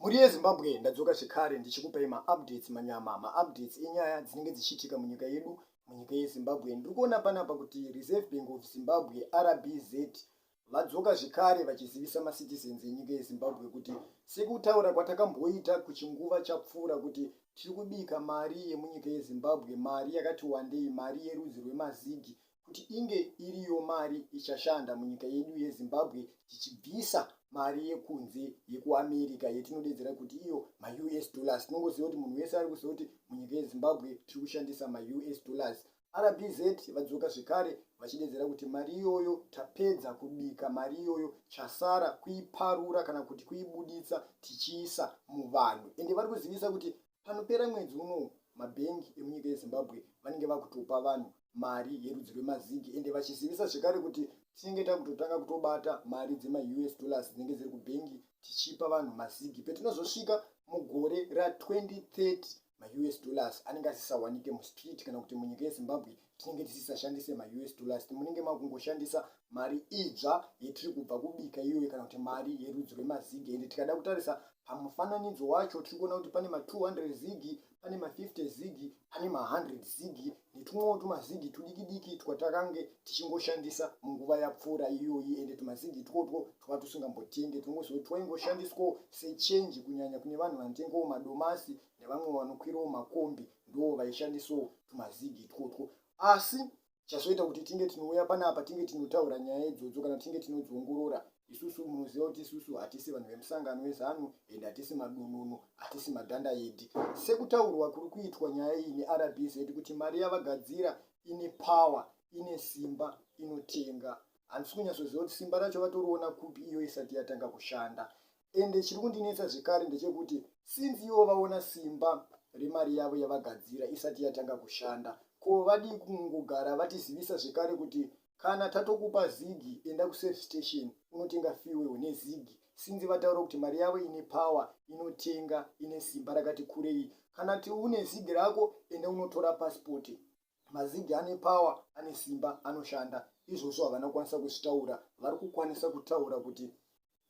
Muri yeZimbabwe ndadzoka zvekare ndichikupai ma-updates manyama, ma-updates enyaya dzinenge dzichiitika munyika yedu, munyika yeZimbabwe. Ndiri kuona panapa kuti Reserve Bank of Zimbabwe RBZ vadzoka zvekare vachizivisa macitizens enyika yeZimbabwe kuti sekutaura kwatakamboita kuchinguva chapfuura kuti tiri kubika mari yemunyika yeZimbabwe, mari yakati wandei, mari yerudzi rwemazigi, kuti inge iriyo mari ichashanda munyika yedu yeZimbabwe, tichibvisa mari yekunze yekuAmerica yetinodedzera kuti iyo ma-US dollars. Tinongoziva kuti munhu wese ari kuziva kuti munyika yeZimbabwe tiri kushandisa ma-US dollars. RBZ vadzoka zvekare vachidedzera kuti mari iyoyo tapedza kubika, mari iyoyo chasara kuiparura kana kuti kuibuditsa tichiisa muvanhu. Ende vari kuzivisa kuti panopera mwedzi uno mabhengi emunyika yeZimbabwe vanenge vakutopa vanhu mari yerudzi rwemazigi, ende vachizivisa zvekare kuti tinenge takutotanga kutobata mari dzema-US dollars dzinenge dziri kubhengi tichipa vanhu mazigi. Petinozosvika mugore ra2030 ma-US dollars anenge asisawanike mustreet kana kuti munyika yeZimbabwe tinenge tisisashandise ma-US dollars, munenge makungoshandisa mari idzva yetiri kubva kubika iyoyo kana kuti mari yerudzi rwemazigi. Ende tikada kutarisa pamufananidzo wacho tiri kuona kuti pane ma200 zigi, pane ma50 zigi, pane ma100 zigi netumwewo tumazigi tudiki twatakange tichingoshandisa munguva yapfuura iyoyi. Ende tumazigi twotwo twava tusingambotenge, tunongoziva kuti twaingoshandiswawo sechenji kunyanya kune vanhu vanotengawo madomasi nevamwe vanokwirawo makombi, ndo vaishandisawo tumazigi twotwo. Asi chazoita kuti tinge tinouya panapa tinge tinotaura nyaya idzodzo kana tinge tinodziongorora, isusu munoziva kuti isusu hatisi vanhu vemusangano wezanu, ende hatisi madununu, hatisi madhandayedhi. Sekutaurwa kuri kuitwa nyaya iyi neRBZ kuti mari yavagadzira ine power, ine simba, inotenga. Handisi kunyatsoziva kuti simba racho vatoriona kupi iyo isati yatanga kushanda. Ende chiri kundinetsa zvekare ndechekuti sinzi ivo vaona simba remari yavo yavagadzira isati yatanga kushanda, ko vadi kungogara vatizivisa zvekare kuti kana tatokupa zigi enda kusafe station unotenga fuel nezigi, sinzi vataura kuti mari yavo ine power, inotenga, ine simba rakati kurei. Kana ti une zigi rako enda unotora pasipoti. Mazigi ane power, ane simba, anoshanda. Izvozvo havana kukwanisa kuzvitaura, vari kukwanisa kutaura kuti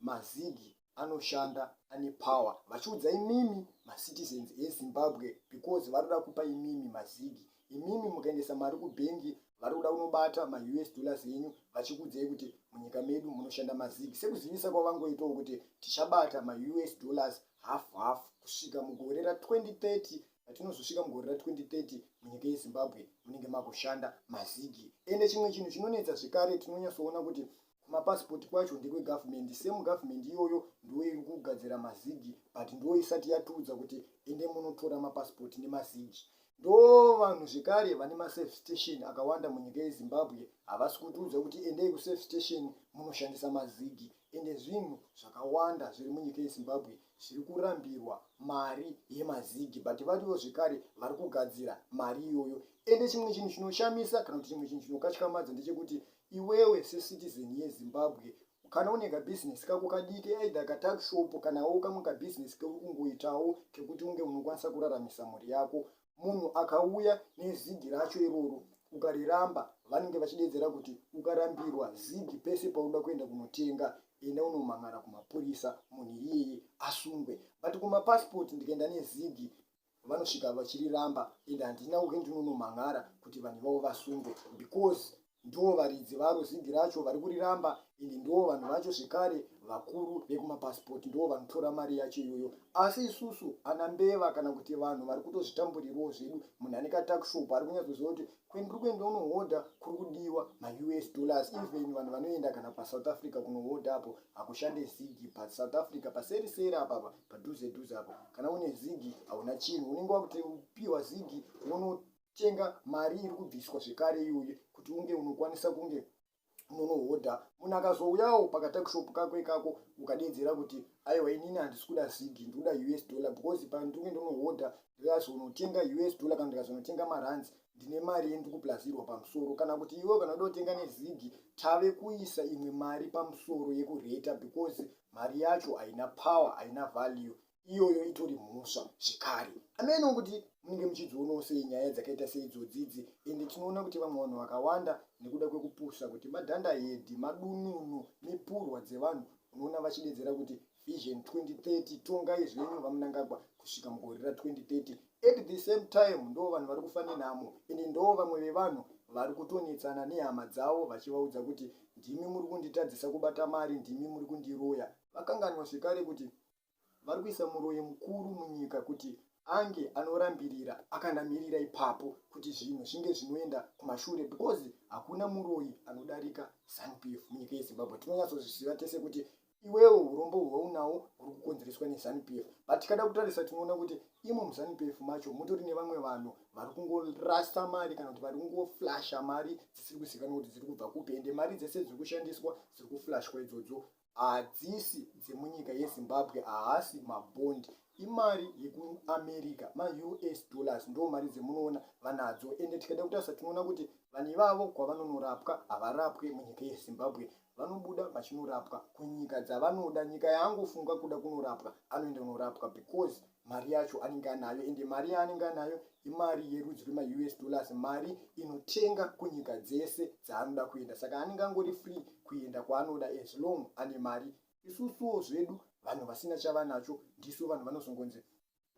mazigi anoshanda, ane power, vachiudza imimi macitizens eZimbabwe because varikuda kupa imimi mazigi. Imimi mukaendesa mari kubhengi vari kuda kunobata ma-US dollars yenyu, vachikudzai kuti munyika medu munoshanda mazigi. Sekuzivisa kwavangoitawo kuti tichabata ma-US dollars half kusvika mugore ra2030. Patinozosvika mugore ra2030 munyika yeZimbabwe munenge makushanda mazigi. Ende chimwe chinhu chinonetsa zvekare, tinonyatsoona kuti kumapasipoti kwacho ndekwegovernment, same government iyoyo ndiyo iri kugadzira mazigi, but ndiyo isati yatiudza kuti ende munotora mapasipoti nemazigi. Ndo vanhu zvekare vane masafe station akawanda munyika yeZimbabwe havasi kutiudza kuti endei kusafe station munoshandisa mazigi. Ende zvinhu zvakawanda zviri munyika yeZimbabwe zviri kurambirwa mari yemazigi, but variwo zvekare vari kugadzira mari iyoyo. Ende chimwe chinhu chinoshamisa kana kuti chimwe chinhu chinokatyamadza ndechekuti iwewe secitizen yeZimbabwe kana une kabhizinesi kako kadiki, either katax shop kanawo kamwe kabhizinesi keuri kungoitawo kekuti unge unokwanisa kuraramisa mhuri yako, munhu akauya nezigi racho iroro ukariramba, vanenge vachidedzera kuti ukarambirwa zigi pese paunoda kuenda kunotenga, enda unomhangara kumapurisa, munhu iyeye asungwe. But kumapasipoti ndikaenda nezigi vanosvika vachiriramba, ende handina uke ndinonomhangara kuti vanhu vavo vasungwe because ndo varidzi varo zigi racho vari kuriramba, ende ndo vanhu vacho zvekare vakuru vekumapasipoti ndo vanotora mari yacho iyoyo. Asi isusu ana mbeva kana kuti vanhu vari kutozvitamburirawo zvedu, munhu ane katax-shop ari kunyatsoziva kuti kwendiri kuenda unohodha kuri kudiwa ma-US dollars. Even vanhu vanoenda kana paSouth Africa kunohodha apo hakushande zigi, paSouth Africa paseri apa padhuze apa kana une zigi hauna chinhu, unenge wakupiwa zigi unotenga mari iri kubviswa zvekare iyoyo kuti unge unokwanisa kunge unonohodha. Munhu akazouyawo pakatax-shop kako ikako ukadedzera kuti aiwa inini handisi kuda zigi, ndikuda US dollar because pandinge ndonohodha ndikazonotenga US dollar kana ndikazonotenga marands ndine mari yendikuplazirwa pamusoro. Kana kuti iwe kana uda kutenga nezigi tave kuisa imwe mari pamusoro yekureta because mari yacho haina power, haina value, iyoyo itori mhosva zvekare. Ameno kuti munenge muchidzionawo sei nyaya dzakaita seidzodzidzi. Ende tinoona kuti vamwe vanhu vakawanda nekuda kwekupusha kuti madhandayedhi, madununu, mipurwa dzevanhu, unoona vachidedzera kuti vision 2030 tongai zvenyu vamunangagwa kusvika mugore ra2030. At the same time ndo vanhu vari kufane namo ende ndo vamwe vevanhu vari kutonetsana nehama dzavo vachivaudza kuti ndimi muri kunditadzisa kubata mari, ndimi muri kundiroya. Vakanganwa zvekare kuti vari kuisa muroyi mukuru munyika kuti ange anorambirira akanamirira ipapo kuti zvinhu zvinge zvinoenda kumashure, because hakuna muroyi anodarika ZANU-PF munyika yeZimbabwe. Tinonyatsozviziva tese kuti iwewo urombo hwaunawo huri kukonzereswa neZANU-PF, but tikada kutarisa tinoona kuti imo muZANU-PF macho mutori nevamwe vanhu vari kungorasa mari kana kuti vari kungoflasha mari dzisiri kuzivikanwa kuti dziri kubva kupi, ende mari dzese dziri kushandiswa dziri kuflashwa idzodzo hadzisi dzemunyika yeZimbabwe, haasi mabhondi, imari yekuAmerica, ma-US dollars ndo mari dzemunoona vanadzo. Ende tikada kutarisa tinoona kuti vanhu ivavo kwavanonorapwa havarapwe munyika yeZimbabwe, vanobuda vachinorapwa kunyika dzavanoda. Nyika yaangofunga kuda kunorapwa anoenda kunorapwa because mari yacho anenge anayo, ende mari yaanenge anayo imari yerudzi rwema-US dollars, mari inotenga kunyika dzese dzaanoda kuenda. Saka anenge angori free kuenda kwaanoda as long ane mari. Isusuwo zvedu vanhu vasina chava nacho ndisu vanhu vanozongonzi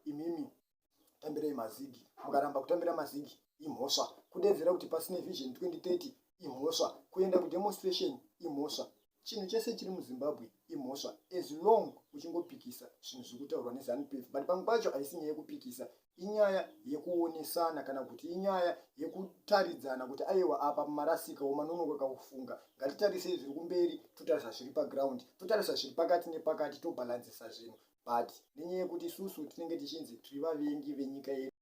imimi tambirai mazigi, mukaramba kutambira mazigi imhosva, kudedzera kuti pasine vision 2030 imhosva, kuenda kudemonstration imhosva, chinhu chese chiri muZimbabwe imhosva as long uchingopikisa zvinhu zviri kutaurwa neZANU-PF. But pamwe pacho haisi nyaya yekupikisa, inyaya yekuonesana kana kuti inyaya yekutaridzana kuti aiwa apa marasika womanonoka kufunga, ngatitarisei zviri kumberi, totarisa zviri paground, totarisa zviri pakati nepakati, tobhalansisa zvinhu. But nenyaya yekuti isusu tinenge tichinzi tiri vavengi venyika yedu.